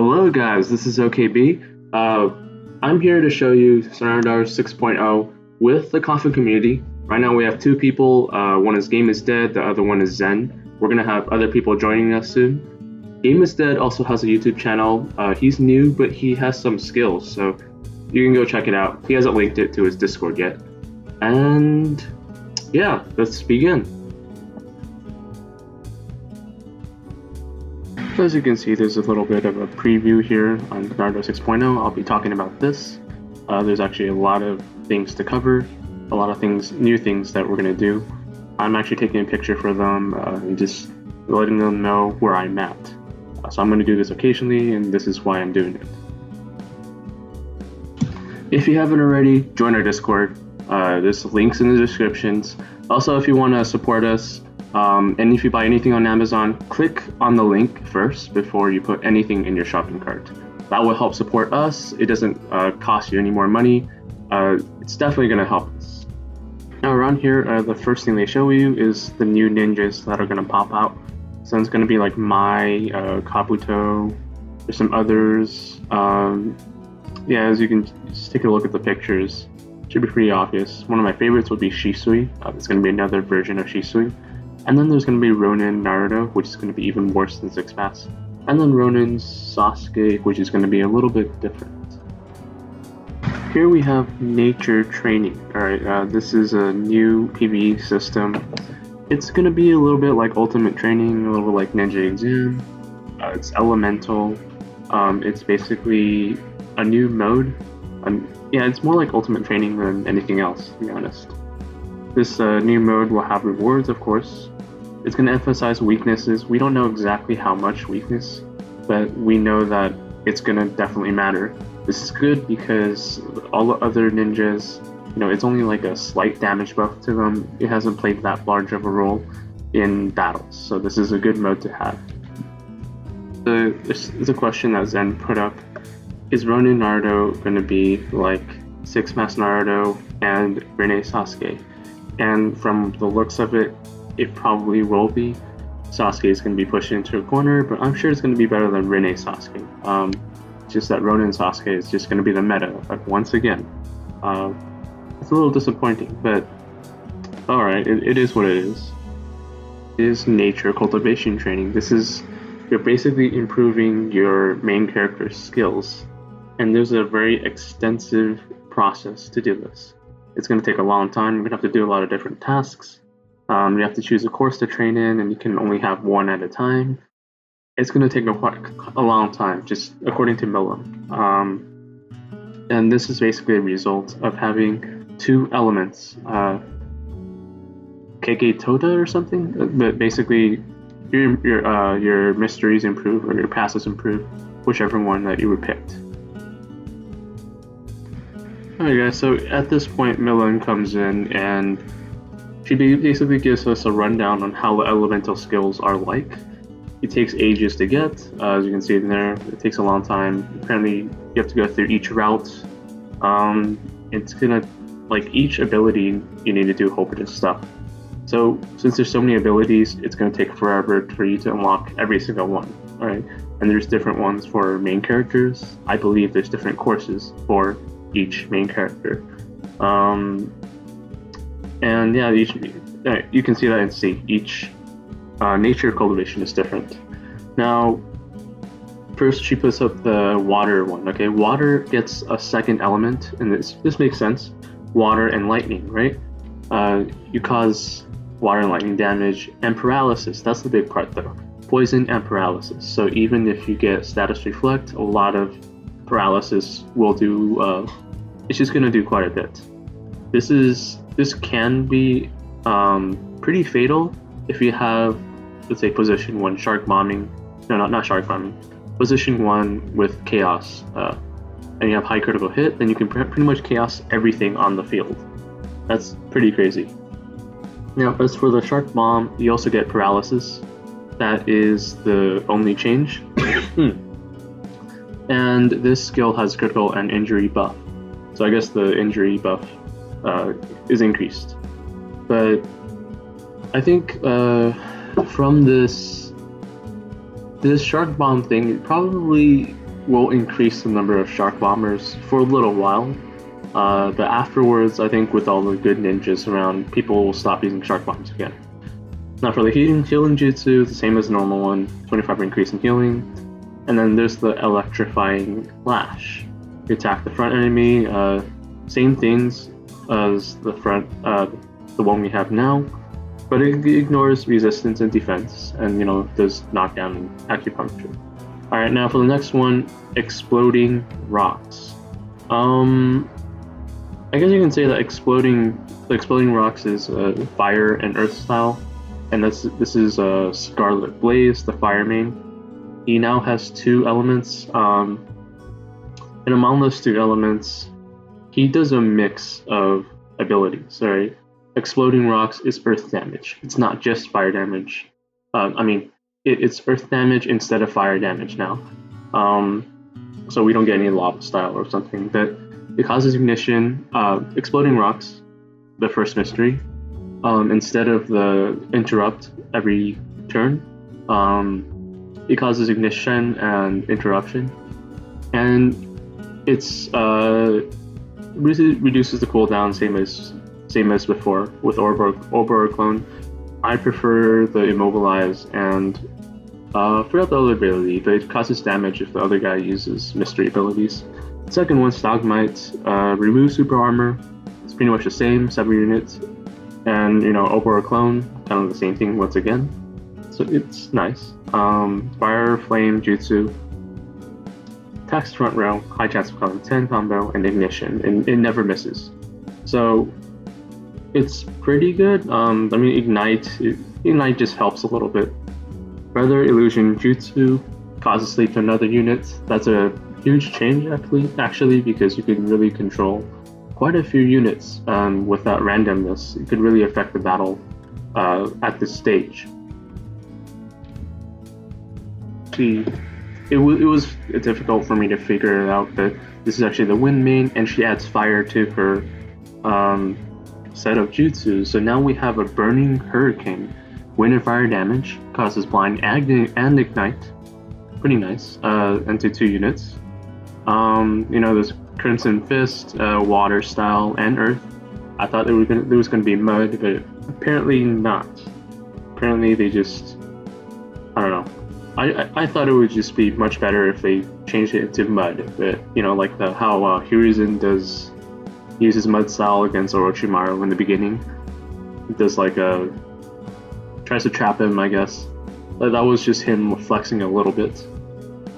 Hello guys, this is OKB. I'm here to show you Naruto 6.0 with the Coffin community. Right now we have two people, one is Game is Dead, the other one is Zen. We're going to have other people joining us soon. Game is Dead also has a YouTube channel. He's new, but he has some skills, so you can go check it out. He hasn't linked it to his Discord yet. And yeah, let's begin. So as you can see, there's a little bit of a preview here on Naruto 6.0. I'll be talking about this. There's actually a lot of things to cover, a lot of things, new things that we're going to do. I'm actually taking a picture for them and just letting them know where I'm at. So I'm going to do this occasionally, and this is why I'm doing it. If you haven't already, join our Discord. There's links in the descriptions. Also, if you want to support us, and if you buy anything on Amazon, click on the link first before you put anything in your shopping cart. That will help support us. It doesn't cost you any more money. It's definitely going to help us. Now around here, the first thing they show you is the new ninjas that are going to pop out. So it's going to be like Mai, Kabuto, there's some others. Yeah, as you can just take a look at the pictures, should be pretty obvious. One of my favorites would be Shisui. It's going to be another version of Shisui. And then there's going to be Ronin Naruto, which is going to be even worse than Six Paths. And then Ronin Sasuke, which is going to be a little bit different. Here we have Nature Training. Alright, this is a new PvE system. It's going to be a little bit like Ultimate Training, a little bit like Ninja Exam. It's elemental. It's basically a new mode. Yeah, it's more like Ultimate Training than anything else, to be honest. This new mode will have rewards, of course. It's going to emphasize weaknesses. We don't know exactly how much weakness, but we know that it's going to definitely matter. This is good because all the other ninjas, it's only like a slight damage buff to them. It hasn't played that large of a role in battles, so this is a good mode to have. This is a question that Zen put up. Is Ronin Naruto going to be like Six Paths Naruto and Rinne Sasuke? And from the looks of it, it probably will be. Sasuke is going to be pushed into a corner, but I'm sure it's going to be better than Rinne Sasuke. Just that Ronin Sasuke is just going to be the meta, like once again. It's a little disappointing, but alright, it is what it is. It is nature cultivation training. You're basically improving your main character's skills, and there's a very extensive process to do this. It's going to take a long time. You're going to have to do a lot of different tasks. You have to choose a course to train in, and you can only have one at a time. It's going to take a long time, just according to Milam. And this is basically a result of having two elements, Kege Toda or something. But basically, your mysteries improve or your passes improve, whichever one that you were picked. Alright guys, so at this point Milan comes in and she basically gives us a rundown on how the elemental skills are like. It takes ages to get, as you can see in there. It takes a long time. Apparently you have to go through each route. It's gonna, like each ability you need to do a whole bunch of stuff. So since there's so many abilities, it's gonna take forever for you to unlock every single one. Alright, and there's different ones for main characters. I believe there's different courses for each main character. And yeah, you can see that in C. Each nature cultivation is different. Now, first she puts up the water one. Okay, water gets a second element, and this makes sense. Water and lightning, right? You cause water and lightning damage and paralysis. That's the big part though. Poison and paralysis. So even if you get status reflect, a lot of paralysis will do. It's just going to do quite a bit. This can be pretty fatal if you have, let's say, position 1 shark bombing. No, not shark bombing. Position 1 with chaos, and you have high critical hit, then you can pretty much chaos everything on the field. That's pretty crazy. Now, as for the shark bomb, you also get paralysis. That is the only change. And this skill has critical and injury buff. So I guess the injury buff is increased. But I think from this shark bomb thing, probably will increase the number of shark bombers for a little while. But afterwards, I think with all the good ninjas around, people will stop using shark bombs again. Now for the healing jutsu, the same as the normal one, 25 increase in healing. And then there's the Electrifying Lash. You attack the front enemy, same things as the one we have now, but it ignores resistance and defense, and does knockdown and acupuncture. Alright, now for the next one, Exploding Rocks. I guess you can say that exploding rocks is fire and earth style, and this is Scarlet Blaze, the fire main. He now has 2 elements, and among those 2 elements, he does a mix of abilities. Right? Exploding rocks is earth damage. It's not just fire damage. It's earth damage instead of fire damage now. So we don't get any lava style or something, but it causes ignition. Exploding rocks, the first mystery, instead of the interrupt every turn, it causes ignition and interruption, and it's reduces the cooldown, same as before with Orb Clone. I prefer the Immobilize and forgot the other ability, but it causes damage if the other guy uses mystery abilities. The second one, Stalagmite, remove super armor. It's pretty much the same, 7 units, and Orb Clone, kind of the same thing once again. So it's nice. Fire, Flame, Jutsu, attacks front row, high chance of causing 10 combo, and ignition, and it never misses. So it's pretty good. Ignite just helps a little bit. Further Illusion Jutsu causes sleep to another unit. That's a huge change actually, because you can really control quite a few units with that randomness. It could really affect the battle at this stage. It was difficult for me to figure it out, but this is actually the wind main, and she adds fire to her set of jutsu. So now we have a burning hurricane. Wind and fire damage, causes blind and ignite. Pretty nice. Into 2 units. There's Crimson Fist, water style, and earth. I thought there was gonna be mud, but apparently not. Apparently they just, I don't know. I thought it would just be much better if they changed it into mud, but like how Hiruzen uses mud style against Orochimaru in the beginning. It does tries to trap him, I guess. That was just him flexing a little bit.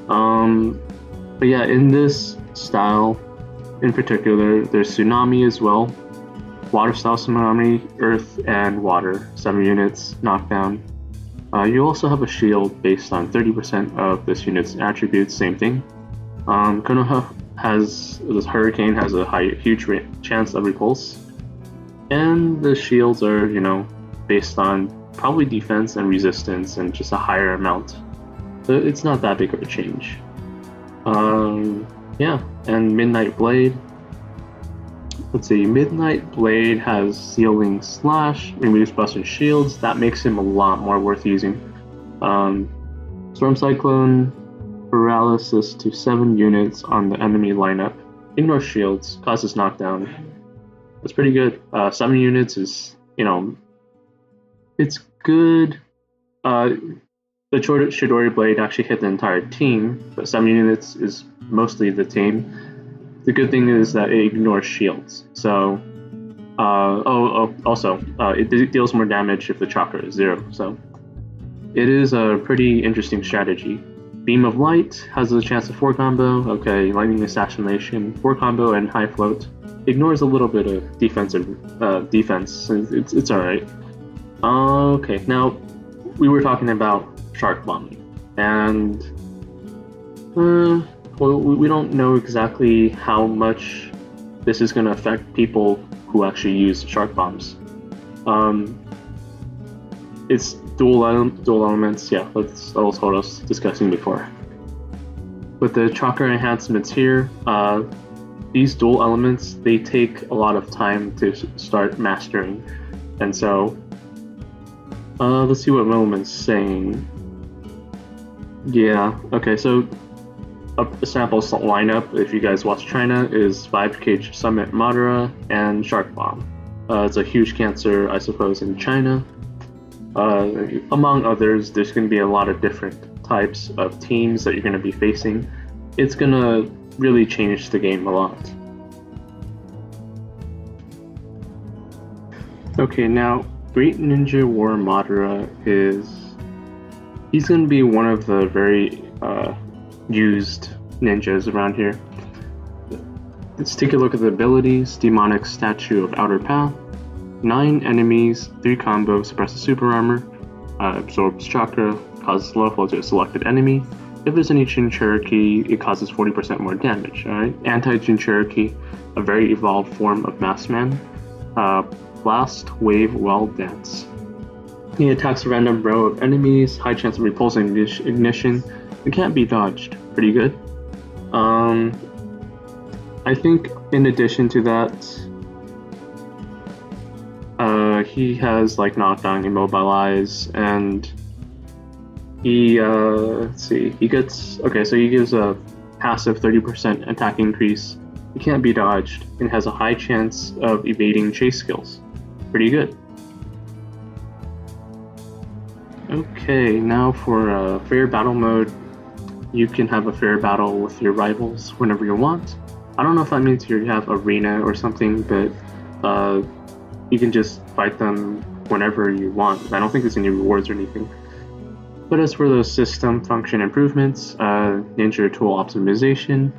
But yeah, in this style in particular, there's Tsunami as well. Water style Tsunami, earth and water, 7 units, knockdown. You also have a shield based on 30% of this unit's attributes, same thing. Konoha this hurricane has a huge chance of repulse. And the shields are, based on probably defense and resistance and just a higher amount. So it's not that big of a change. Yeah, and Midnight Blade. Let's see, Midnight Blade has Sealing Slash, removes Buster Shields. That makes him a lot more worth using. Storm Cyclone, Paralysis to 7 units on the enemy lineup. Ignore shields, causes knockdown. That's pretty good. 7 units is, it's good. The Chidori Blade actually hit the entire team, but 7 units is mostly the team. The good thing is that it ignores shields. So, it deals more damage if the Chakra is 0. So, it is a pretty interesting strategy. Beam of Light has a chance of 4 combo. Okay, Lightning Assassination, 4 combo and high float. Ignores a little bit of defense. It's alright. Okay, now we were talking about shark bombing, and we don't know exactly how much this is going to affect people who actually use shark bombs. It's dual elements, yeah, that's what I was discussing before. With the chakra enhancements here, these dual elements, they take a lot of time to start mastering, and so let's see what Moment's saying. Yeah, okay, so a sample lineup, if you guys watch China, is 5K Summit Madara and Shark Bomb. It's a huge cancer, I suppose, in China. Among others, there's going to be a lot of different types of teams that you're going to be facing. It's going to really change the game a lot. Okay, now Great Ninja War Madara he's going to be one of the very used ninjas around here. Let's take a look at the abilities. Demonic Statue of Outer Path. 9 enemies, 3 combos, suppresses super armor, absorbs chakra, causes low flow to a selected enemy. If there's any Jinchuriki, it causes 40% more damage. Alright, Anti-Jinchuriki, a very evolved form of Maskman. Blast, Wave, Well, Dance. He attacks a random row of enemies, high chance of repulsing ignition. It can't be dodged. Pretty good. I think in addition to that, he has like knockdown, immobilize, and he let's see, he gives a passive 30% attack increase. He can't be dodged and has a high chance of evading chase skills. Pretty good. Okay, now for fair battle mode, you can have a fair battle with your rivals whenever you want. I don't know if that means you have arena or something, but you can just fight them whenever you want. I don't think there's any rewards or anything. But as for those system function improvements, ninja tool optimization,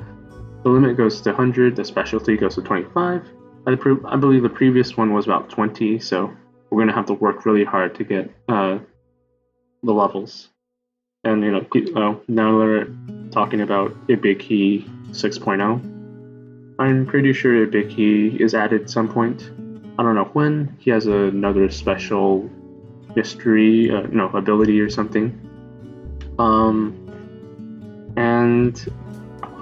the limit goes to 100, the specialty goes to 25. I believe the previous one was about 20, so we're going to have to work really hard to get the levels. And now we're talking about Ibiki 6.0. I'm pretty sure Ibiki is added at some point. I don't know when. He has another special mystery, ability or something. And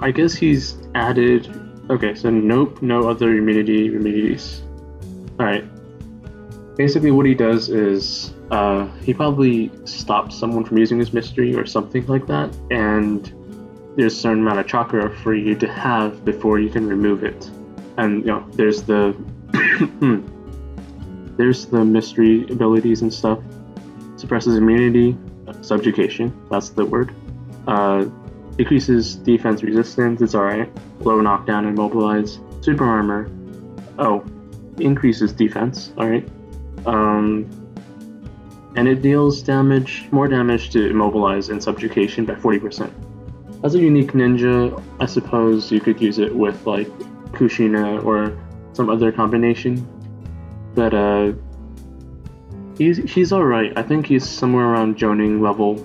I guess he's added. Okay, so nope, no other immunities. Alright. Basically, what he does is he probably stops someone from using his mystery or something like that, and there's a certain amount of chakra for you to have before you can remove it. And there's the there's the mystery abilities and stuff. Suppresses immunity, subjugation, that's the word. Decreases defense resistance, it's alright. Low knockdown, immobilize. Super armor, increases defense, alright. And it deals more damage to immobilize and subjugation by 40%. As a unique ninja, I suppose you could use it with like Kushina or some other combination. But he's alright. I think he's somewhere around Jonin level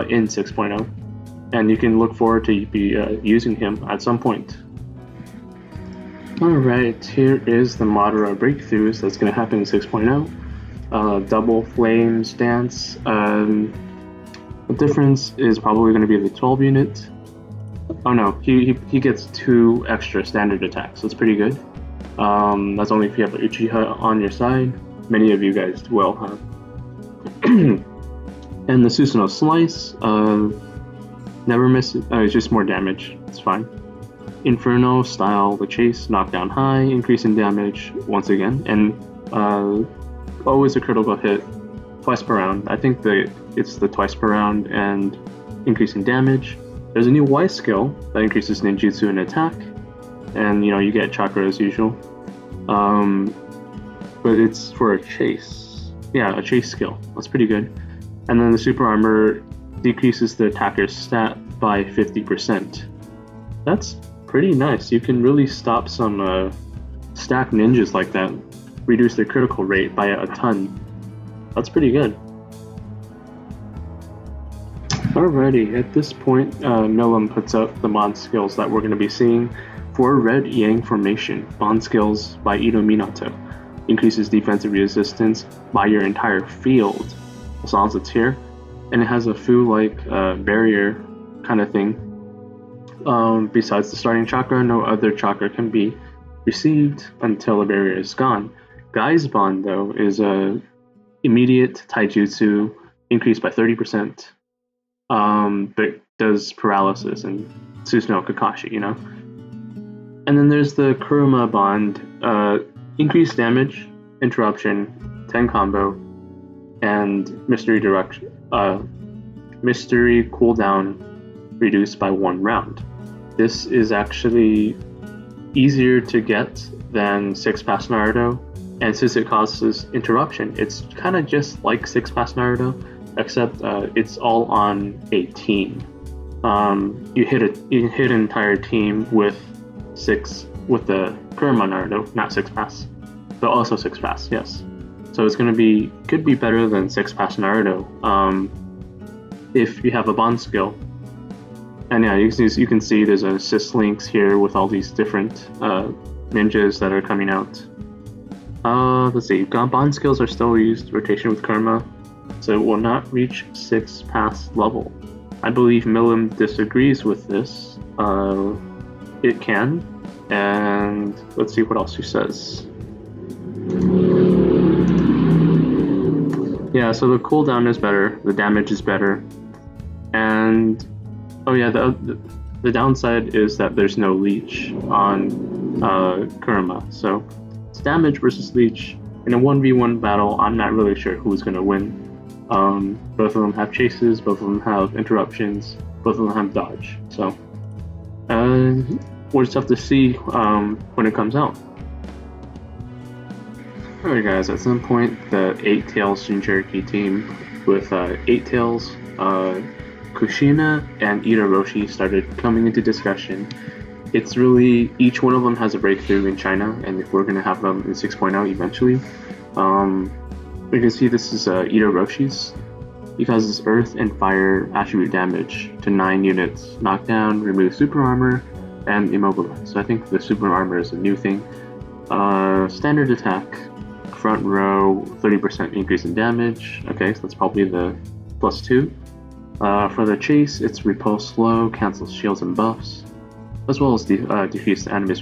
in 6.0. And you can look forward to be using him at some point. Alright, here is the Madara breakthroughs that's going to happen in 6.0. Double Flames Dance. The difference is probably going to be the 12 unit. Oh no, he gets 2 extra standard attacks. That's pretty good. That's only if you have Uchiha on your side. Many of you guys will have. And the Susanoo Slice. Never miss it. It's just more damage. It's fine. Inferno Style, the Chase, knockdown high, increase in damage once again, and always a critical hit twice per round. I think it's the twice per round and increase in damage. There's a new Y skill that increases ninjutsu and attack, and you get chakra as usual. But it's for a chase. Yeah, a chase skill. That's pretty good. And then the super armor decreases the attacker's stat by 50%. That's pretty nice. You can really stop some stack ninjas like that, reduce their critical rate by a ton. That's pretty good. Alrighty, at this point, Milim puts up the mod skills that we're going to be seeing for Red Yang Formation. Bond skills by Ito Minato. Increases defensive resistance by your entire field, as long as it's here. And it has a Fu-like barrier kind of thing. Besides the starting chakra, no other chakra can be received until the barrier is gone. Guy's Bond, though, is a immediate taijutsu, increased by 30%, but does paralysis and Susanoo Kakashi, you know? And then there's the Kurama bond, increased damage, interruption, 10 combo, and mystery cooldown reduced by 1 round. This is actually easier to get than 6-pass Naruto, and since it causes interruption, it's kind of just like 6-pass Naruto, except it's all on a team. You hit an entire team with the Kurama Naruto, not 6-pass, but also 6-pass, yes. So it's could be better than 6-pass Naruto if you have a bond skill. And yeah, you can see there's an assist links here with all these different ninjas that are coming out. Let's see, bond skills are still used, rotation with Kurama, so it will not reach 6-pass level. I believe Milim disagrees with this. It can, and let's see what else he says. Yeah, so the cooldown is better, the damage is better, and oh yeah, the downside is that there's no leech on Kurama, so it's damage versus leech. In a 1v1 battle, I'm not really sure who's going to win. Both of them have chases, both of them have interruptions, both of them have dodge, so we'll just have to see when it comes out. Alright guys, at some point the 8 Tails Jinchuriki team with 8 Tails, Kushina, and Itachi started coming into discussion. It's really, each one of them has a breakthrough in China, and if we're going to have them in 6.0 eventually. We can see this is Itachi's. He causes earth and fire attribute damage to 9 units, knockdown, remove super armor, and immobilize. So I think the super armor is a new thing. Standard attack, front row, 30% increase in damage. Okay, so that's probably the +2. For the chase, it's repulse slow, cancels shields and buffs, as well as decrease the enemy's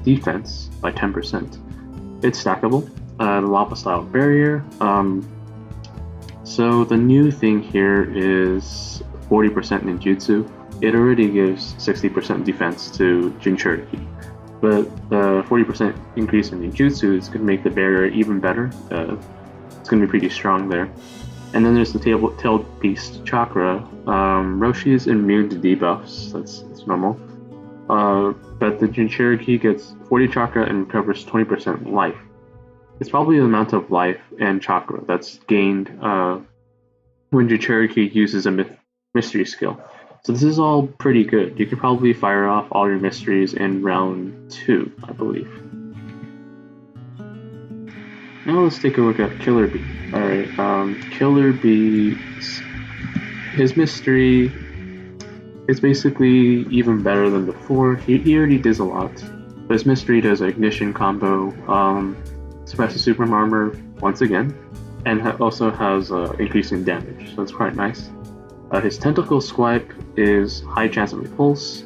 defense by 10%. It's stackable. The lava style barrier. So the new thing here is 40% ninjutsu. It already gives 60% defense to Jinchuriki, but the 40% increase in ninjutsu is going to make the barrier even better. It's going to be pretty strong there. And then there's the tailed beast Chakra. Roshi is immune to debuffs. That's normal. But the Jinchuriki gets 40 Chakra and recovers 20% life. It's probably the amount of life and Chakra that's gained when Jinchuriki uses a mystery skill. So this is all pretty good. You could probably fire off all your mysteries in round 2, I believe. Now let's take a look at Killer Bee. Alright, Killer Bee, his mystery is basically even better than before. He already does a lot, but his mystery does an ignition combo, suppresses super armor once again, and also has increasing damage, so it's quite nice. His tentacle swipe is high chance of repulse.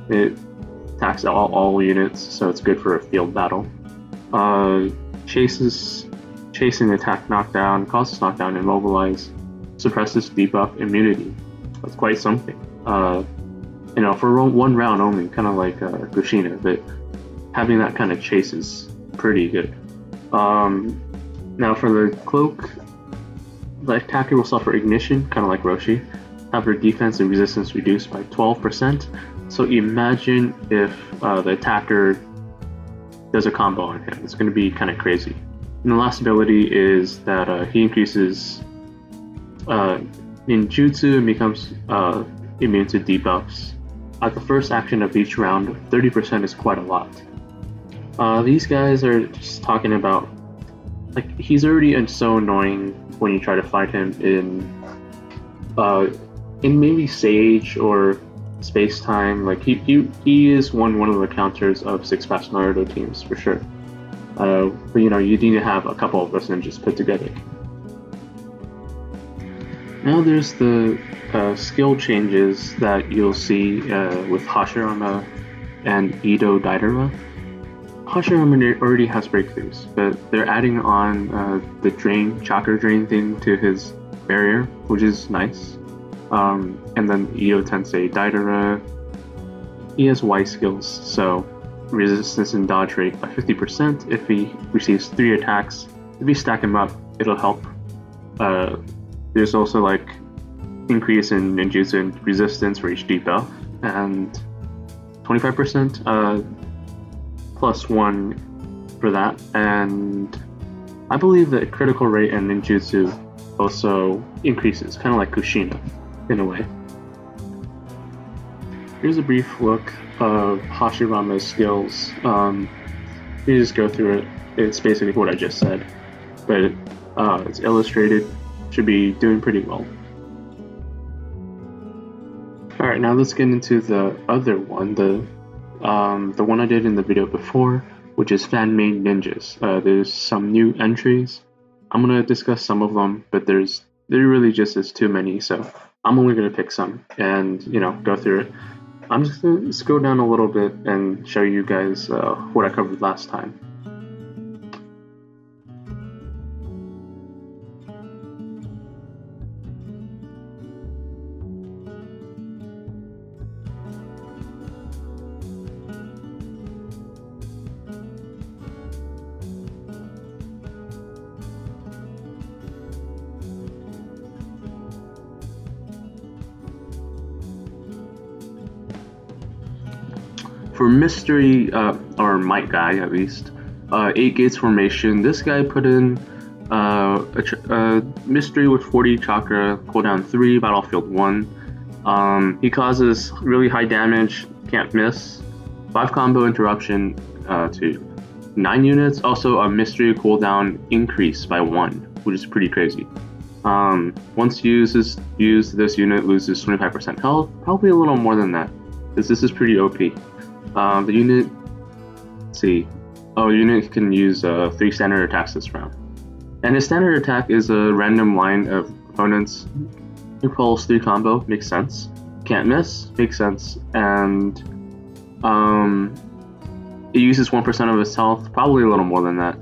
It attacks all units, so it's good for a field battle. Chasing attack knockdown, causes knockdown, immobilize, suppresses debuff immunity. That's quite something. You know, for one round only, kind of like Kushina, but having that kind of chase is pretty good. Now for the cloak, the attacker will suffer ignition, kind of like Roshi, have their defense and resistance reduced by 12%. So imagine if the attacker does a combo on him. It's going to be kind of crazy. And the last ability is that he increases ninjutsu and becomes immune to debuffs. At the first action of each round, 30% is quite a lot. These guys are just talking about, like, he's already so annoying when you try to fight him in maybe Sage or Space Time. Like he is one of the counters of 6-pass Naruto teams for sure. But you know, you need to have a couple of those ninjas put together. Now there's the skill changes that you'll see with Hashirama and Ido Daidara. Hashirama already has breakthroughs, but they're adding on the chakra drain thing to his barrier, which is nice. And then Io Tensei Daidara, he has Y skills, so resistance and dodge rate by 50% if he receives 3 attacks. If you stack him up, it'll help. There's also like increase in ninjutsu and resistance for each debuff, and 25% +1 for that. And I believe that critical rate and ninjutsu also increases, kind of like Kushina in a way. Here's a brief look of Hashirama's skills. You just go through it. It's basically what I just said, but it's illustrated. Should be doing pretty well. Alright, now let's get into the other one, the one I did in the video before, which is fan-made ninjas. There's some new entries. I'm gonna discuss some of them, but there really just is too many, so I'm only gonna pick some and go through it. I'm just gonna scroll down a little bit and show you guys what I covered last time. For mystery, or might guy at least, 8 gates formation, this guy put in a mystery with 40 chakra, cooldown 3, battlefield 1. He causes really high damage, can't miss, 5 combo interruption to 9 units, also a mystery cooldown increase by 1, which is pretty crazy. Once used, this unit loses 25% health, probably a little more than that, because this is pretty OP. The unit, unit can use 3 standard attacks this round. And his standard attack is a random line of opponents. Repulse 3 combo, makes sense. Can't miss, makes sense. And it uses 1% of his health, probably a little more than that.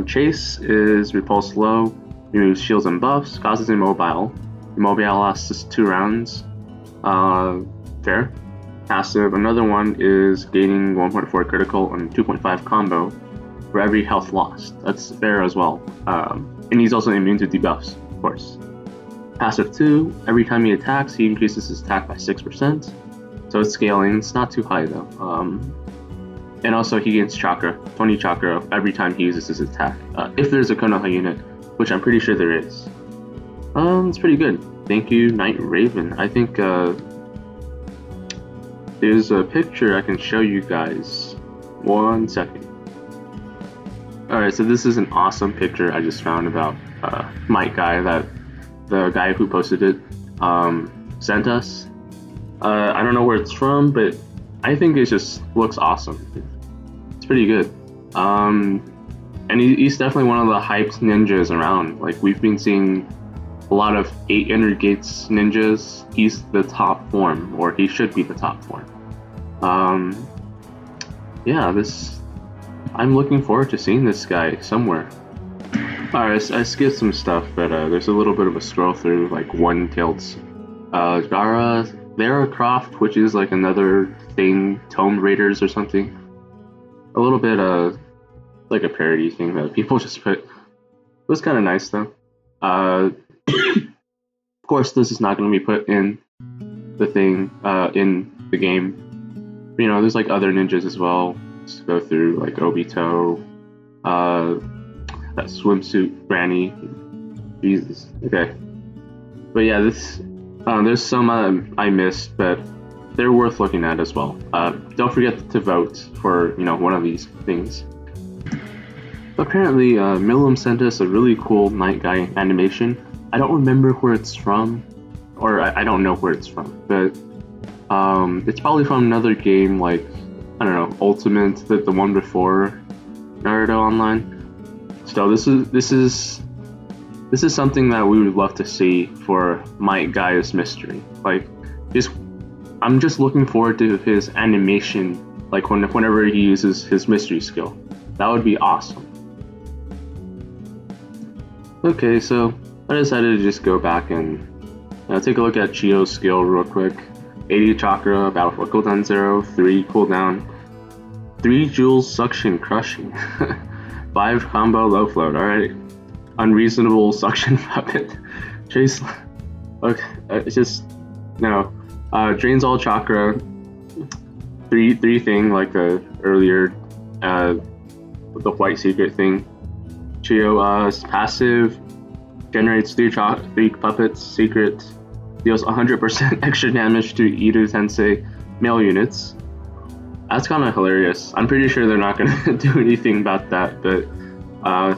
Chase is repulse low, removes shields and buffs, causes immobile. Immobile lasts 2 rounds. Fair. Passive, another one is gaining 1.4 critical and 2.5 combo for every health lost. That's fair as well. And he's also immune to debuffs, of course. Passive 2, every time he attacks, he increases his attack by 6%. So it's scaling, it's not too high though. And also he gains chakra, 20 chakra every time he uses his attack. If there's a Konoha unit, which I'm pretty sure there is. It's pretty good. Thank you, Night Raven. I think there's a picture I can show you guys. 1 second. Alright, so this is an awesome picture I just found about Might Guy that the guy who posted it sent us. I don't know where it's from, but I think it just looks awesome. It's pretty good. And he's definitely one of the hyped ninjas around. Like, we've been seeing a lot of 8 inner gates ninjas. He's the top form, or he should be the top form. Yeah, I'm looking forward to seeing this guy somewhere. Alright, I skipped some stuff, but there's a little bit of a scroll through, like One-Tailed Lara Croft, which is like another thing, Tomb Raiders or something. A little bit like a parody thing that people just put. It was kind of nice though. Of course, this is not going to be put in the thing, in the game. But, there's like other ninjas as well. Let's go through like Obito, that swimsuit granny. Jesus. Okay. But yeah, there's some I missed, but they're worth looking at as well. Don't forget to vote for one of these things. Apparently, Milim sent us a really cool Night Guy animation. I don't remember where it's from, or I don't know where it's from, but it's probably from another game, like, I don't know, Ultimate, the one before Naruto Online. So this is something that we would love to see for Might Guy's mystery. Like, I'm just looking forward to his animation, like whenever he uses his mystery skill. That would be awesome. Okay, so I decided to just go back and Now take a look at Chio's skill real quick. 80 Chakra, Battle for cooldown 0, 3 cooldown, 3 Joules Suction Crushing, 5 Combo Low Float, alright. Unreasonable Suction Puppet. Chase. Okay, it's just. No. Drains all Chakra. 3 thing, like the earlier. The White Secret thing. Chio's passive. Generates 3 puppets, secret. Deals 100% extra damage to Iru Tensei male units. That's kind of hilarious. I'm pretty sure they're not going to do anything about that, but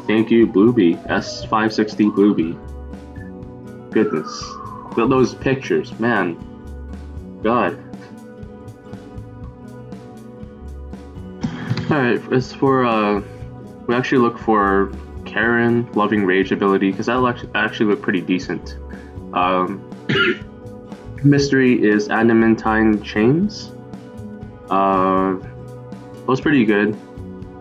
thank you, Bluebee. S560 Bluebee. Goodness. Those pictures, man. God. Alright, as for, we actually look for Karen, Loving Rage ability, because that'll actually look pretty decent. Mystery is Adamantine Chains. Was pretty good.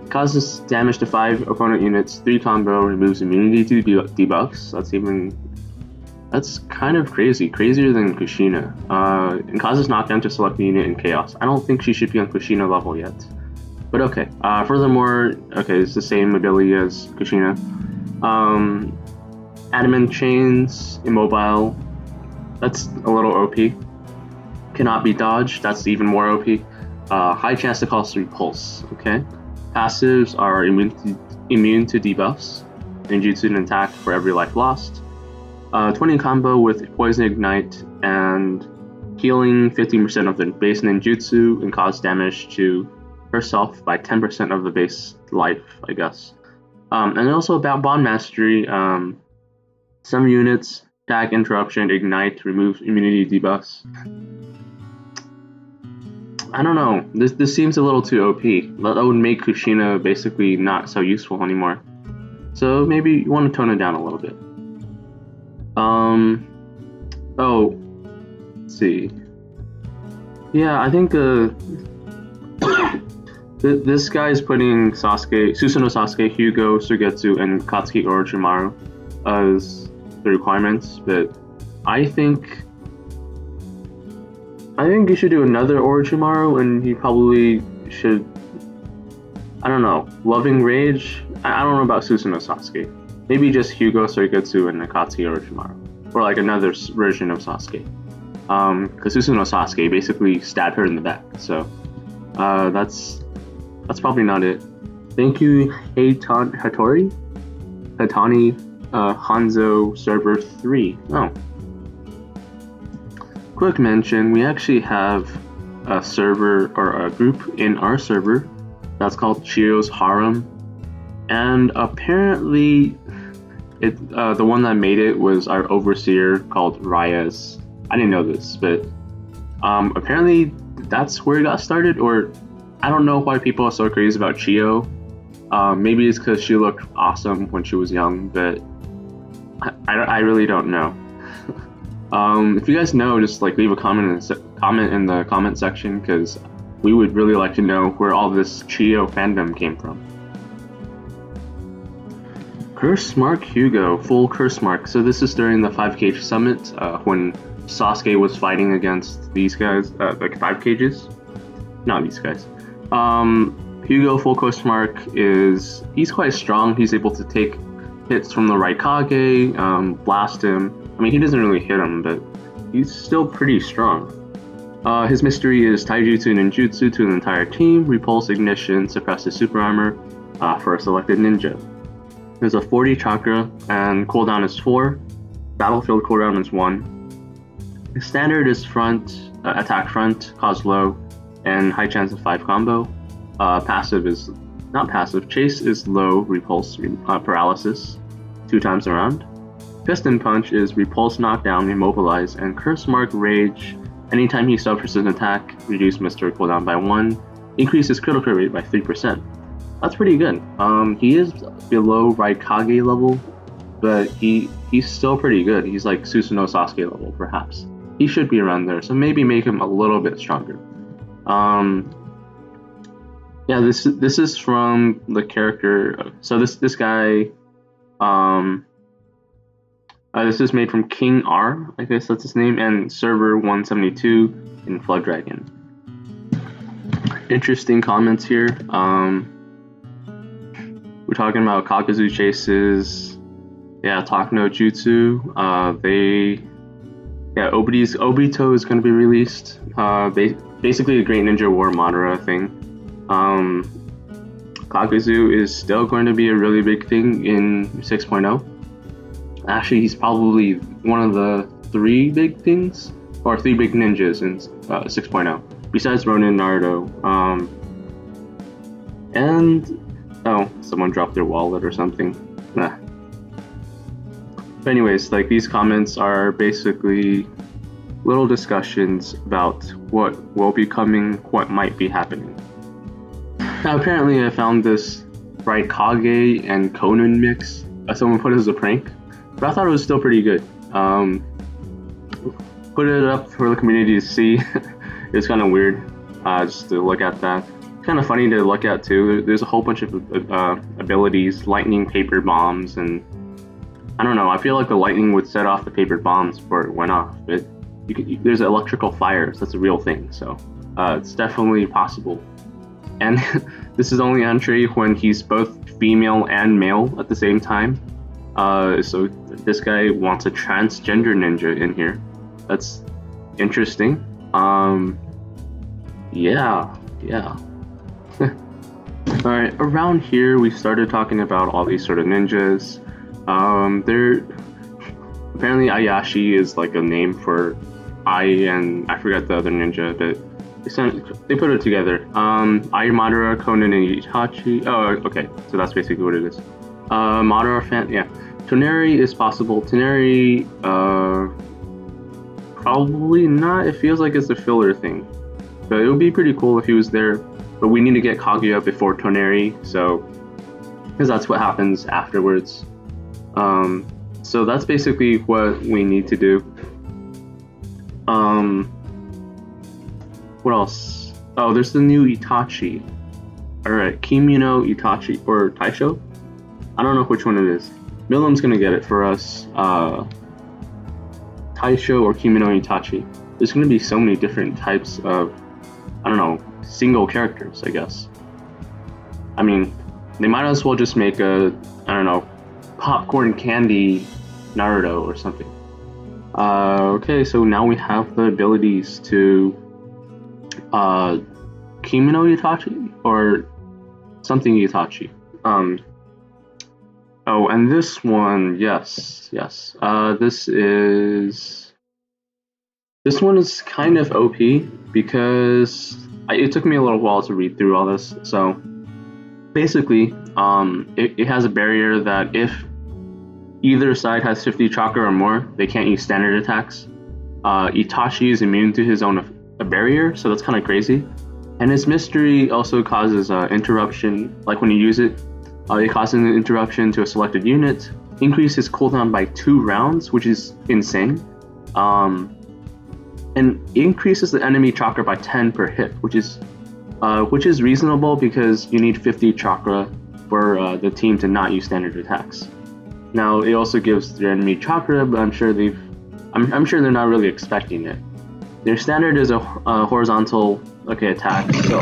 Causes damage to 5 opponent units, 3 combo, removes immunity to debuffs. That's kind of crazy. Crazier than Kushina. And causes knockdown to select a unit in Chaos. I don't think she should be on Kushina level yet. But okay. Furthermore, okay, it's the same ability as Kushina. Adamant Chains, Immobile. That's a little OP. Cannot be dodged. That's even more OP. High chance to cause Repulse. Okay. Passives are immune to debuffs. Ninjutsu and attack for every life lost. 20 combo with Poison Ignite and healing 15% of the base ninjutsu and cause damage to herself by 10% of the base life, I guess. And also about Bond Mastery, some units, attack, interruption, ignite, remove immunity debuffs. I don't know, this seems a little too OP. That would make Kushina basically not so useful anymore. So maybe you want to tone it down a little bit. Oh, let's see. Yeah, I think this guy is putting Susanoo Sasuke, Hugo, Sugetsu, and Katsuki Orochimaru as the requirements, but I think you should do another Orochimaru, and he probably should. I don't know. Loving Rage. I don't know about Susanoo Sasuke. Maybe just Hugo, Sugetsu, and Akatsuki Orochimaru, or like another version of Sasuke. Because Susanoo Sasuke basically stabbed her in the back, so that's probably not it. Thank you, Hatani, Hanzo Server 3. Oh. Quick mention, we actually have a server, or a group in our server, that's called Chio's Harem. And apparently, the one that made it was our overseer called Reyes. I didn't know this, but apparently that's where it got started, or I don't know why people are so crazy about Chio. Maybe it's because she looked awesome when she was young, but I really don't know. If you guys know, just like leave a comment in the comment section, because we would really like to know where all this Chio fandom came from. Curse Mark Hugo, full Curse Mark. So this is during the 5K summit when Sasuke was fighting against these guys, like 5 cages. Not these guys. Hugo full Curse Mark he's quite strong. He's able to take hits from the Raikage, blast him. I mean, he doesn't really hit him, but he's still pretty strong. His mystery is Taijutsu Ninjutsu to an entire team, repulse, ignition, suppresses super armor for a selected ninja. There's a 40 chakra, and cooldown is 4. Battlefield cooldown is 1. Standard is attack front, cause low, and high chance of 5 combo. Passive is not passive. Chase is low, repulse, paralysis, 2 times around. Piston punch is repulse, knockdown, immobilize, and curse mark rage. Anytime he suffers an attack, reduce Mr. cooldown by 1, increases critical rate by 3%. That's pretty good. He is below Raikage level, but he's still pretty good. He's like Susanoo Sasuke level, perhaps. He should be around there, so maybe make him a little bit stronger. Yeah, this is from the character. So this guy, This is made from King R, I guess that's his name, and Server 172 in Flood Dragon. Interesting comments here. We're talking about Kakuzu chases. Yeah, Takno Jutsu. Obito is going to be released. Basically a Great Ninja War Madara thing. Kakuzu is still going to be a really big thing in 6.0. Actually, he's probably one of the 3 big things, or 3 big ninjas in 6.0, besides Ronin and Naruto. Oh, someone dropped their wallet or something. Nah. But anyways, like, these comments are basically little discussions about what will be coming, what might be happening. Now, apparently I found this Bright Kage and Conan mix. Someone put it as a prank, but I thought it was still pretty good. Put it up for the community to see. It's kind of weird just to look at that. Kind of funny to look at too. There's a whole bunch of abilities, lightning, paper bombs, and I don't know. I feel like the lightning would set off the paper bombs before it went off. But there's electrical fires. That's a real thing. So it's definitely possible. And this is only entry when he's both female and male at the same time. So this guy wants a transgender ninja in here. That's interesting. Yeah. Alright, around here we started talking about all these sort of ninjas. Apparently Ayashi is like a name for and I forgot the other ninja, but they put it together. Madara, Conan, and Itachi. Oh, okay, so that's basically what it is. Madara fan, yeah. Toneri is possible. Toneri, probably not. It feels like it's a filler thing. But it would be pretty cool if he was there. But we need to get Kaguya before Toneri, because that's what happens afterwards. So that's basically what we need to do. What else? Oh, there's the new Itachi. Alright, Kimino Itachi, or Taisho? I don't know which one it is. Milam's gonna get it for us. Taisho or Kimino Itachi. There's gonna be so many different types of, I don't know, single characters, I guess. I mean, they might as well just make a, I don't know, popcorn candy Naruto or something. Okay, so now we have the abilities to Kimino Itachi or something Itachi. Oh, and this one, yes. This one is kind of OP because it took me a little while to read through all this. So basically, it has a barrier that if either side has 50 chakra or more, they can't use standard attacks. Itachi is immune to his own a barrier, so that's kind of crazy. And his mystery also causes interruption, like when you use it, it causes an interruption to a selected unit, increases cooldown by 2 rounds, which is insane, and increases the enemy chakra by 10 per hit, which is reasonable because you need 50 chakra for the team to not use standard attacks. Now it also gives their enemy chakra, but I'm sure they're not really expecting it. Their standard is a horizontal attack. So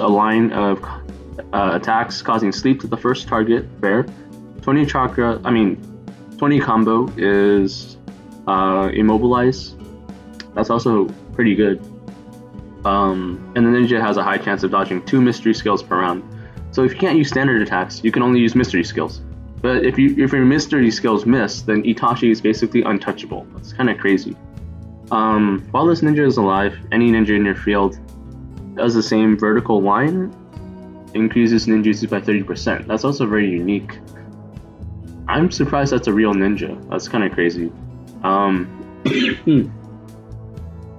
a line of attacks causing sleep to the first target. Fair. 20 chakra. 20 combo is immobilize. That's also pretty good. And the ninja has a high chance of dodging 2 mystery skills per round. So if you can't use standard attacks, you can only use mystery skills. But if your mystery skills miss, then Itachi is basically untouchable. That's kind of crazy. While this ninja is alive, any ninja in your field does the same vertical line, increases ninjutsu by 30%. That's also very unique. I'm surprised that's a real ninja. That's kind of crazy.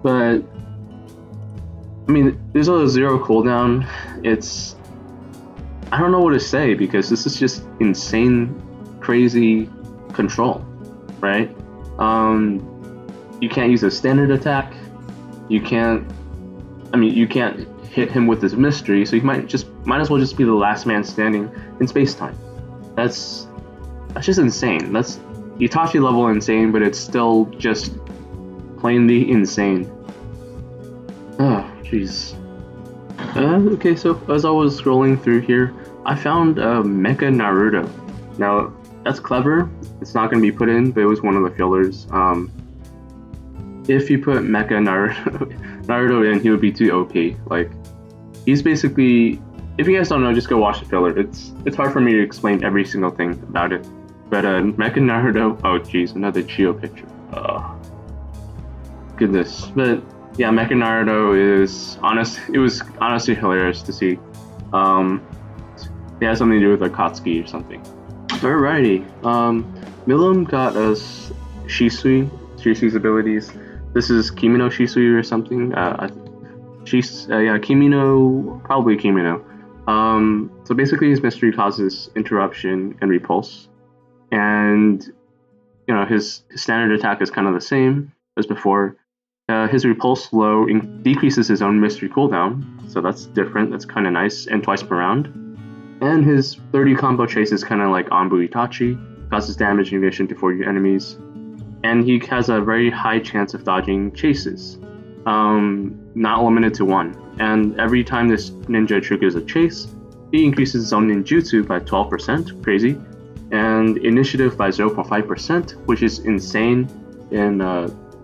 But there's a 0 cooldown. I don't know what to say because this is just insane, crazy control, right? You can't use a standard attack. You can't hit him with his mystery, so you might as well just be the last man standing in space-time. That's just insane. That's Itachi level insane, but it's still just plainly insane. Oh, jeez. Okay, so as I was scrolling through here, I found Mecha Naruto. Now, that's clever. It's not going to be put in, but it was one of the fillers. If you put Mecha Naruto in, he would be too OP. Like, he's basically... If you guys don't know, just go watch the filler. It's hard for me to explain every single thing about it. But Mecha Naruto... Oh, jeez, another Chio picture. Goodness. But... yeah, Mecha Naruto is it was honestly hilarious to see. It has something to do with Akatsuki or something. Alrighty. Milim got us Shisui's abilities. This is Kimi no Shisui or something. Yeah, probably Kimi no. So basically his mystery causes interruption and repulse. And, you know, his standard attack is kind of the same as before. His repulse low decreases his own mystery cooldown, so that's different, that's kind of nice, and twice per round. And his 30 combo chase is kind of like Anbu Itachi, causes damage and evasion to 4 enemies. And he has a very high chance of dodging chases, not limited to 1. And every time this ninja triggers a chase, he increases his own ninjutsu by 12%, crazy, and initiative by 0.5%, which is insane. And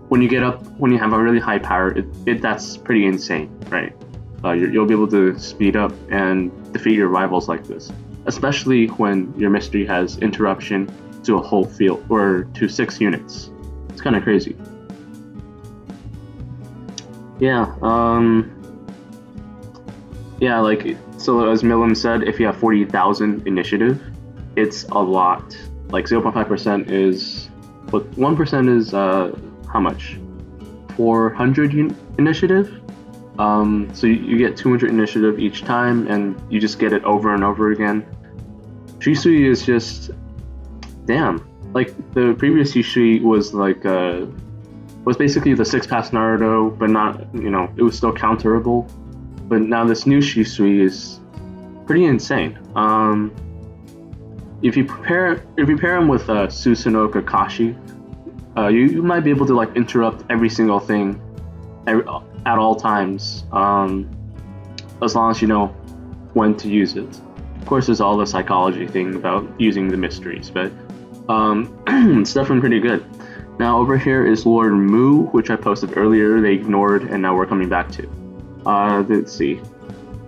when you have a really high power, that's pretty insane, right? You'll be able to speed up and defeat your rivals like this, especially when your mystery has interruption to a whole field or to 6 units. It's kind of crazy. Yeah, yeah, like, so as Milim said, if you have 40,000 initiative, it's a lot. Like 0.5% is, but 1% is how much? 400 initiative. So you get 200 initiative each time, and you just get it over and over again. Shisui is just, damn. Like the previous Shisui was like was basically the 6-pass Naruto, but not, you know, it was still counterable. But now this new Shisui is pretty insane. If you pair him with Susanoo Kakashi, you might be able to like interrupt every single thing at all times, as long as you know when to use it. Of course, there's all the psychology thing about using the mysteries, but it's definitely pretty good. Now over here is Lord Mu, which I posted earlier, they ignored, and now we're coming back to. Let's see.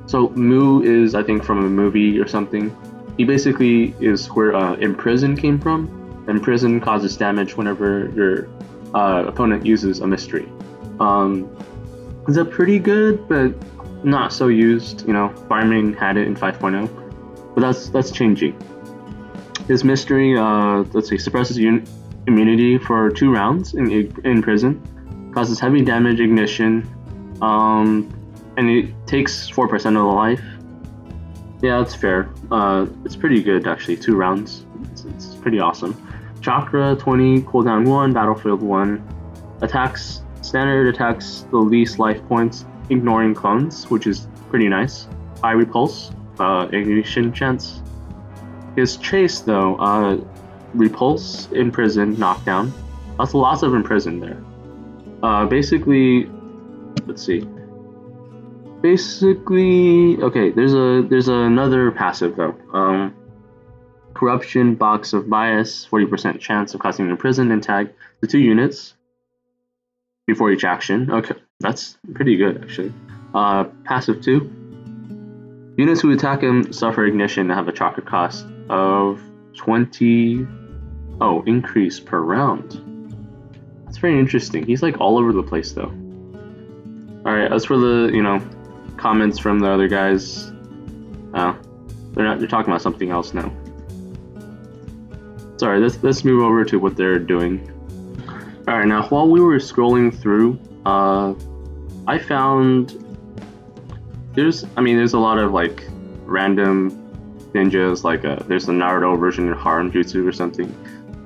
So Mu is, I think, from a movie or something. He basically is where Imprison came from. Imprison causes damage whenever your opponent uses a mystery. Is that pretty good, but not so used. You know, Fireman had it in 5.0, but that's changing. His mystery, let's see, suppresses immunity for 2 rounds in prison, causes heavy damage, ignition, and it takes 4% of the life. Yeah, that's fair. It's pretty good actually. 2 rounds. It's pretty awesome. Chakra 20, cooldown 1, battlefield 1. Standard attacks the least life points, ignoring clones, which is pretty nice. High repulse, ignition chance. His chase though, repulse, imprison, knockdown. That's lots of imprison there. Basically, let's see. Basically, okay. There's another passive though. Corruption, box of bias, 40% chance of causing imprison and tag the 2 units before each action. Okay, that's pretty good actually. Passive 2. Units who attack him suffer ignition and have a chakra cost of 20. Oh, increase per round. That's very interesting. He's like all over the place though. Alright, as for the, you know, comments from the other guys, they're talking about something else now. Sorry, let's move over to what they're doing. Alright, now while we were scrolling through, I found there's a lot of like random ninjas, like there's the Naruto version of Harem Jutsu or something,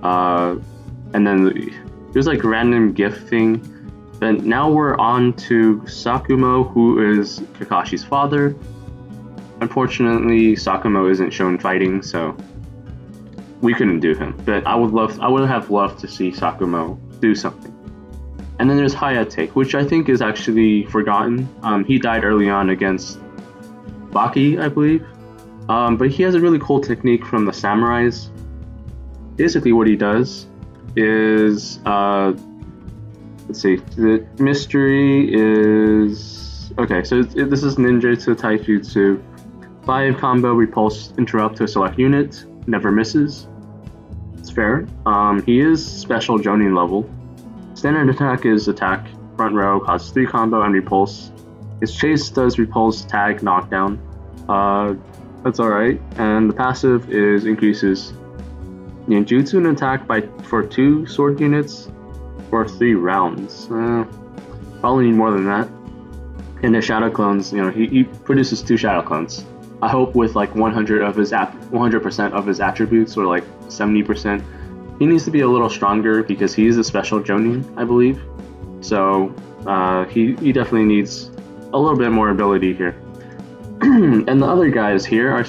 and then there's like random gift thing. But now we're on to Sakumo, who is Kakashi's father. Unfortunately, Sakumo isn't shown fighting, so we couldn't do him. But I would have loved to see Sakumo do something. And then there's Hayate, which I think is actually forgotten. He died early on against Baki, I believe. But he has a really cool technique from the samurais. Basically what he does is, let's see, the mystery is, okay, so this is Ninjutsu Taijutsu. 5 combo, repulse, interrupt to a select unit, never misses. It's fair. He is special Jonin level. Standard attack is attack, front row, causes 3 combo, and repulse. His chase does repulse, tag, knockdown. That's alright. And the passive is increases ninjutsu and attack for 2 sword units for 3 rounds. Probably need more than that. And the shadow clones, he produces 2 shadow clones. I hope with like 100% of his attributes, or like 70%. He needs to be a little stronger because he is a special Jonin, I believe. So he definitely needs a little bit more ability here. And the other guys here are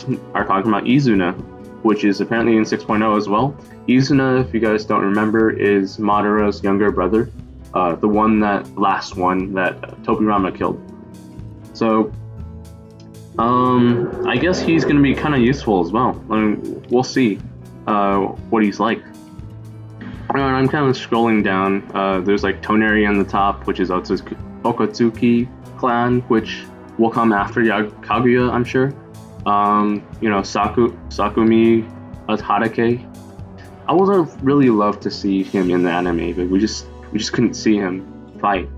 talking about Izuna, which is apparently in 6.0 as well. Izuna, if you guys don't remember, is Madara's younger brother, the last one that Tobirama killed. So I guess he's going to be kind of useful as well. I mean, we'll see what he's like. And I'm kind of scrolling down. There's like Toneri on the top, which is Akatsuki clan, which will come after Kaguya, I'm sure. Sakumi Hatake. I would have really loved to see him in the anime, but we just couldn't see him fight,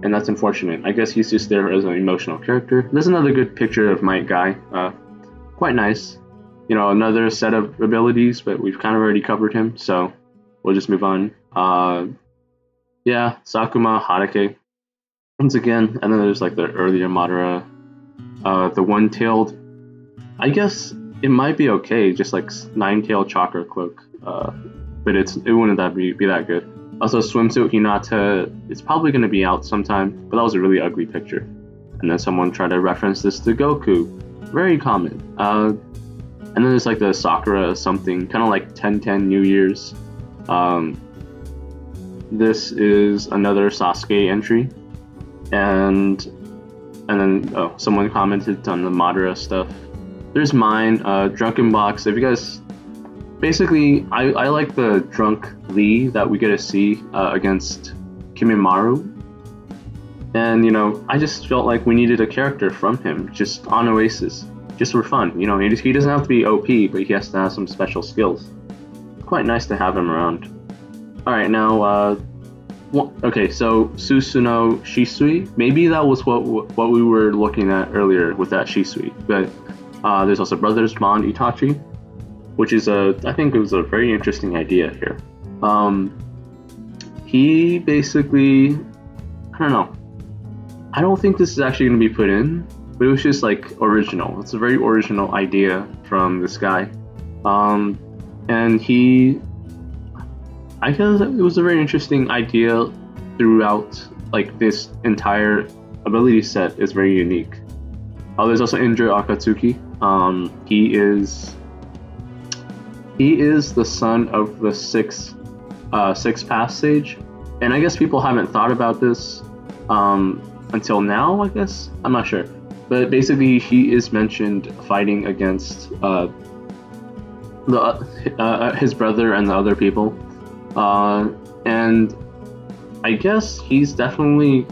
and that's unfortunate. I guess he's just there as an emotional character. There's another good picture of Might Guy. Quite nice. Another set of abilities, but we've kind of already covered him, so we'll just move on. Yeah, Sakuma Hatake. Once again, and then there's like the earlier Madara, the one-tailed. I guess it might be okay, just like 9-tailed Chakra cloak, but it wouldn't be that good. Also, swimsuit Hinata is probably going to be out sometime, but that was a really ugly picture. And then someone tried to reference this to Goku, very common. And then there's like the Sakura something, kind of like 10-10 New Year's. This is another Sasuke entry. And then someone commented on the Madara stuff. There's mine, Drunken Box. If you guys, basically, I like the drunk Lee that we get to see against Kimimaro. And I just felt like we needed a character from him, just on Oasis, just for fun. He doesn't have to be OP, but he has to have some special skills. Quite nice to have him around. All right, now. Okay, so Susanoo Shisui, maybe that was what we were looking at earlier with that Shisui, but there's also Brothers Bond Itachi, which is I think it was a very interesting idea here. He basically, I don't know, I don't think this is actually going to be put in, but it was just like original. It's a very original idea from this guy, and I guess it was a very interesting idea throughout, like this entire ability set is very unique. There's also Indra Akatsuki. He is the son of the sixth path sage, and I guess people haven't thought about this until now, I guess. I'm not sure, but basically he is mentioned fighting against his brother and the other people. And I guess he's definitely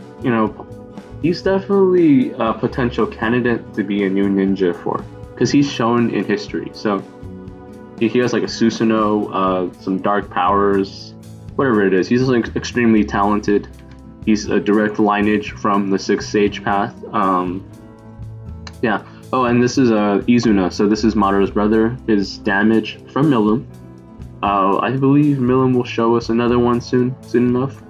a potential candidate to be a new ninja for, because he's shown in history. So he has like a Susanoo, some dark powers, whatever it is. He's like extremely talented. He's a direct lineage from the Sixth Sage Path. Yeah. Oh, and this is Izuna. So this is Madara's brother. His damage from Milim. I believe Milim will show us another one soon enough.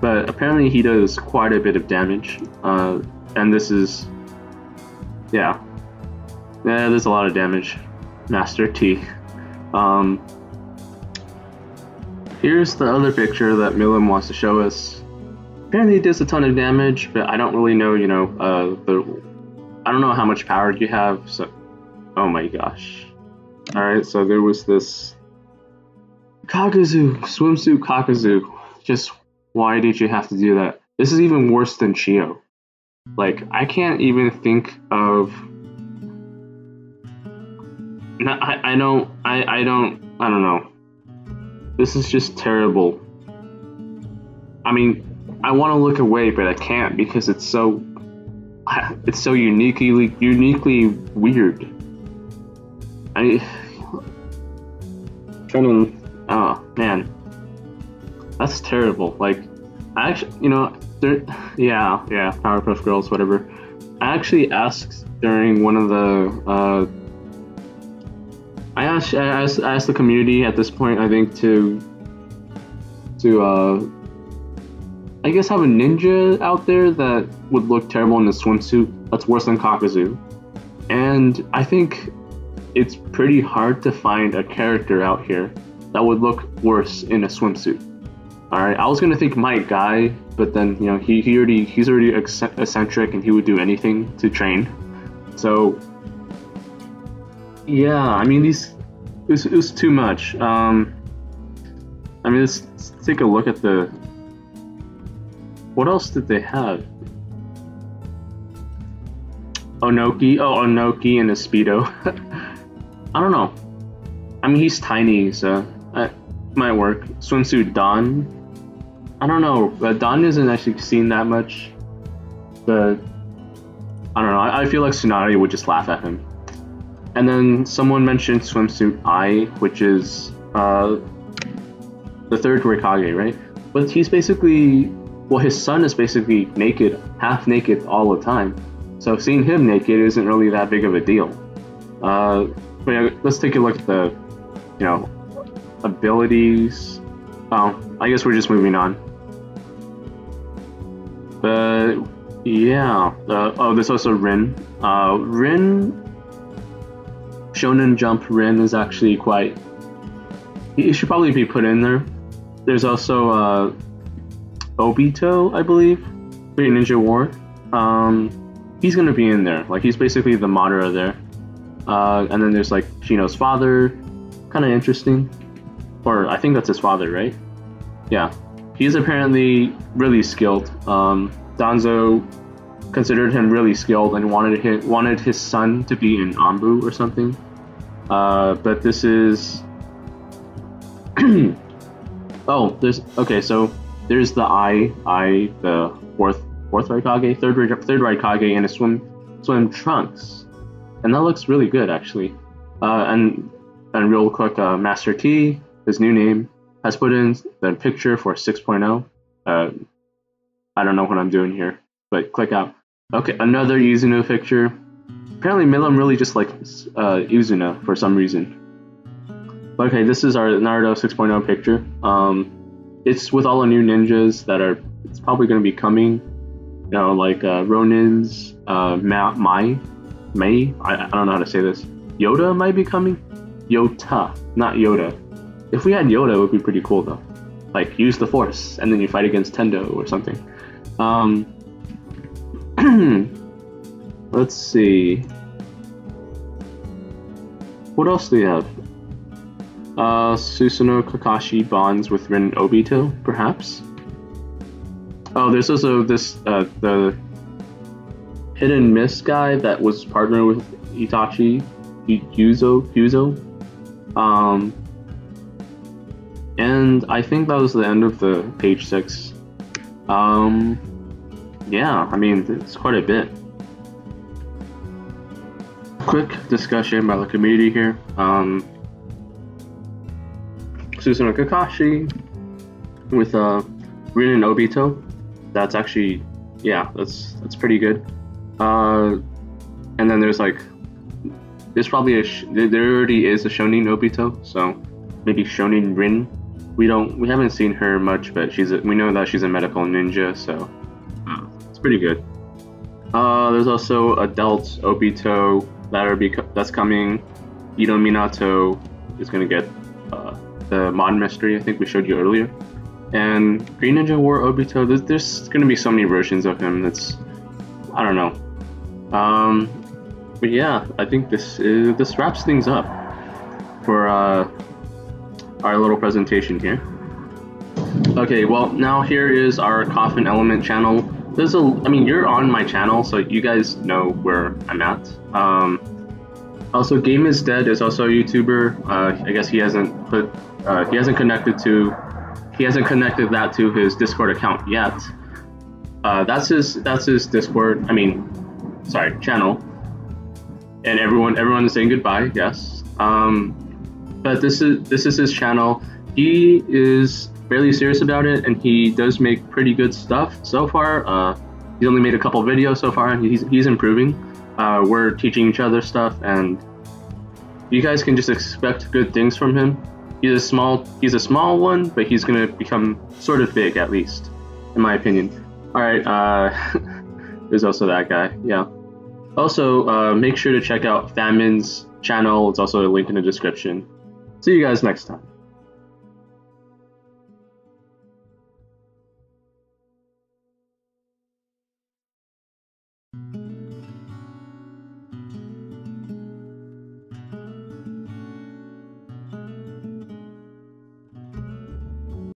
But apparently he does quite a bit of damage. And this is, yeah, there's a lot of damage. Master T. Here's the other picture that Milim wants to show us. Apparently it does a ton of damage, but I don't really know, I don't know how much power you have, so, oh my gosh. Alright, so there was this Kakuzu, swimsuit Kakuzu. Just why did you have to do that? This is even worse than Chio. Like, I can't even think of. No, I don't know. This is just terrible. I mean, I want to look away, but I can't because it's so uniquely weird. Oh man, that's terrible. Like, I actually, yeah, Powerpuff Girls, whatever. I actually asked during one of the, I asked the community at this point, I think, to I guess have a ninja out there that would look terrible in a swimsuit that's worse than Kakuzu. And I think it's pretty hard to find a character out here that would look worse in a swimsuit. Alright, I was gonna think Might Guy, but then he's already eccentric and he would do anything to train. So yeah, I mean it was too much. I mean let's take a look at the. What else did they have? Onoki and a Speedo. I don't know. I mean, he's tiny, so that might work. Swimsuit Don. I don't know. Don isn't actually seen that much. But I don't know. I feel like Tsunade would just laugh at him. And then someone mentioned Swimsuit I, which is the third Raikage, right? But he's basically. Well, his son is basically naked, half naked all the time. So seeing him naked isn't really that big of a deal. But yeah, let's take a look at the, abilities. Oh, I guess we're just moving on. But yeah, there's also Rin. Shonen Jump Rin is actually quite. He should probably be put in there. There's also Obito, I believe, Great Ninja War. He's gonna be in there. Like, he's basically the Madara there. And then there's like Shino's father, kind of interesting. Or I think that's his father, right? Yeah, he's apparently really skilled. Danzo considered him really skilled and wanted his son to be in Anbu or something. But this is. There's the the fourth Raikage, third Raikage in a swim trunks, and that looks really good actually. And real quick, Master T, his new name, has put in the picture for 6.0. I don't know what I'm doing here, but click out. Okay, another Izuna picture. Apparently Milim really just likes Izuna for some reason. Okay, this is our Naruto 6.0 picture. It's with all the new ninjas that are. It's probably going to be coming. Like Ronin's, Mai. I don't know how to say this. Yoda might be coming. Yota, not Yoda. If we had Yoda, it would be pretty cool though. Like, use the Force and then you fight against Tendo or something. Let's see. What else do we have? Susanoo Kakashi bonds with Rin Obito, perhaps? Oh, there's also this, the hidden miss guy that was partnered with Itachi, Yuzo. And I think that was the end of the page 6. Yeah, I mean, it's quite a bit. Quick discussion by the community here. Susanoo Kakashi with Rin and Obito. That's actually, yeah, that's pretty good. And then there's probably there already is a Shonin Obito, so maybe Shonin Rin. We haven't seen her much, but we know that she's a medical ninja, so it's pretty good. There's also adult Obito that's coming. Ito Minato is gonna get the mod mystery I think we showed you earlier, and Green Ninja War Obito. There's gonna be so many versions of him. I don't know. But yeah, I think this wraps things up for our little presentation here. Okay, well now here is our Coffin Element channel. There's I mean, you're on my channel, so you guys know where I'm at. Also, Game is Dead is also a YouTuber. I guess he hasn't connected that to his Discord account yet. That's his Discord. I mean, sorry, channel. And everyone is saying goodbye. Yes. But this is his channel. He is fairly serious about it, and he does make pretty good stuff so far. He's only made a couple videos so far, and he's improving. We're teaching each other stuff, and you guys can just expect good things from him. He's a small one, but he's gonna become sort of big, at least, in my opinion. All right, there's also that guy. Yeah. Also, make sure to check out Famine's channel. It's also a link in the description. See you guys next time.